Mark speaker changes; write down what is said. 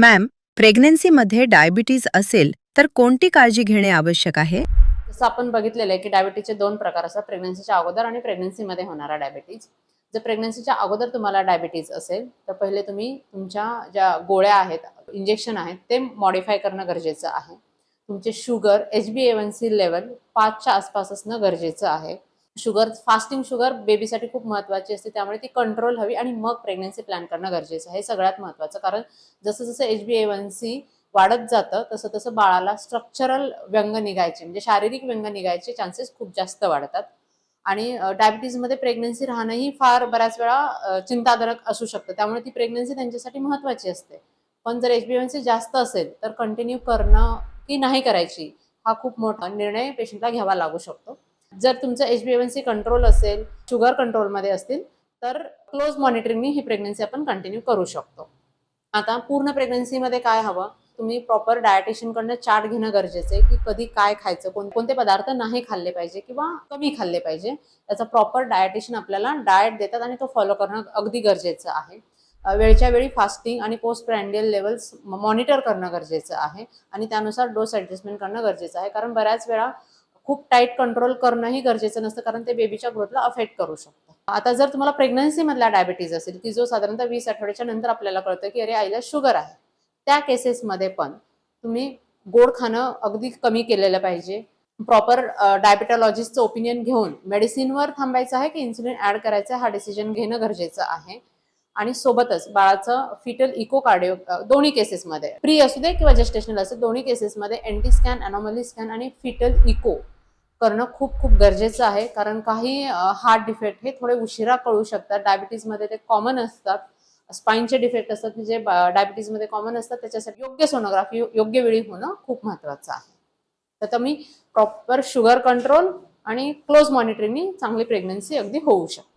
Speaker 1: Ma'am, प्रेग्नन्सीमध्ये diabetes असेल तर कोणती काळजी घेणे आवश्यक आहे?
Speaker 2: जसं आपण बघितलेलं आहे की डायबिटीजचे दोन प्रकार असतात, प्रेग्नन्सीच्या अगोदर आणि प्रेग्नन्सीमध्ये होणारा डायबिटीज. जर प्रेग्नन्सीच्या अगोदर तुम्हाला डायबिटीज असेल तर पहिले तुम्ही तुमच्या ज्या गोळ्या आहेत, इंजेक्शन आहेत, ते मॉडिफाय करणं गरजेचं आहे. तुमचे शुगर HbA1c लेवल 5च्या आसपास असणं गरजेचं आहे. शुगर, फास्टिंग शुगर बेबीसाठी खूप महत्त्वाची असते, त्यामुळे ती कंट्रोल हवी आणि मग प्रेग्नन्सी प्लॅन करणं गरजेचं आहे. हे सगळ्यात महत्त्वाचं, कारण जसं जसं HbA1c वाढत जातं तसं तसं बाळाला स्ट्रक्चरल व्यंग निघायचे, म्हणजे शारीरिक व्यंग निघायचे चान्सेस खूप जास्त वाढतात. आणि डायबिटीजमध्ये प्रेग्नन्सी राहणंही फार बऱ्याच वेळा चिंताजनक असू शकतं, त्यामुळे ती प्रेग्नन्सी त्यांच्यासाठी महत्त्वाची असते. पण जर HbA1c जास्त असेल तर कंटिन्यू करणं की नाही करायची, हा खूप मोठा निर्णय पेशंटला घ्यावा लागू शकतो. जर तुमचं HbA1c कंट्रोल असेल, शुगर कंट्रोलमध्ये असतील, तर क्लोज मॉनिटरिंगनी ही प्रेग्नन्सी आपण कंटिन्यू करू शकतो. आता पूर्ण प्रेग्नन्सीमध्ये काय हवं, तुम्ही प्रॉपर डायटिशियनकडनं चार्ट घेणं गरजेचं आहे की कधी काय खायचं, कोणते पदार्थ नाही खाल्ले पाहिजे किंवा कमी खाल्ले पाहिजे. त्याचा प्रॉपर डायटिशियन आपल्याला डाएट देतात आणि तो फॉलो करणं अगदी गरजेचं आहे. वेळच्या वेळी फास्टिंग आणि पोस्ट प्रँडियल लेवल्स मॉनिटर करणं गरजेचं आहे आणि त्यानुसार डोस ॲडजस्टमेंट करणं गरजेचं आहे, कारण बऱ्याच वेळा खूप टाईट कंट्रोल करणंही गरजेचं नसतं, कारण ते बेबीच्या ग्रोथला अफेक्ट करू शकतं. आता जर तुम्हाला प्रेग्नन्सीमधला डायबिटीज असेल की जो साधारणतः 20 आठवड्याच्या नंतर आपल्याला कळतं की अरे आईला शुगर आहे, त्या केसेसमध्ये पण तुम्ही गोड खाणं अगदी कमी केलेलं पाहिजे. प्रॉपर डायबिटॉलॉजिस्टचं ओपिनियन घेऊन मेडिसिनवर थांबायचं आहे की इन्सुलिन ॲड करायचं आहे, हा डिसिजन घेणं गरजेचं आहे. आणि सोबतच बाळाचं फिटल इकोकार्डिओ दोन्ही केसेसमध्ये, प्री असू दे किंवा जेस्टेशनल असू दे, दोन्ही केसेसमध्ये एनटी स्कॅन, अनॉमली स्कॅन आणि फिटल इको करणं खूप खूप गरजेचं आहे, कारण काही हार्ट डिफेक्ट हे थोडे उशिरा कळू शकतात. डायबिटीजमध्ये ते कॉमन असतात. स्पाईनचे डिफेक्ट असतात जे डायबिटीजमध्ये कॉमन असतात, त्याच्यासाठी योग्य सोनोग्राफी योग्य वेळी होणं खूप महत्त्वाचं आहे. तर तुम्ही प्रॉपर शुगर कंट्रोल आणि क्लोज मॉनिटरिंगनी चांगली प्रेग्नन्सी अगदी होऊ शकते.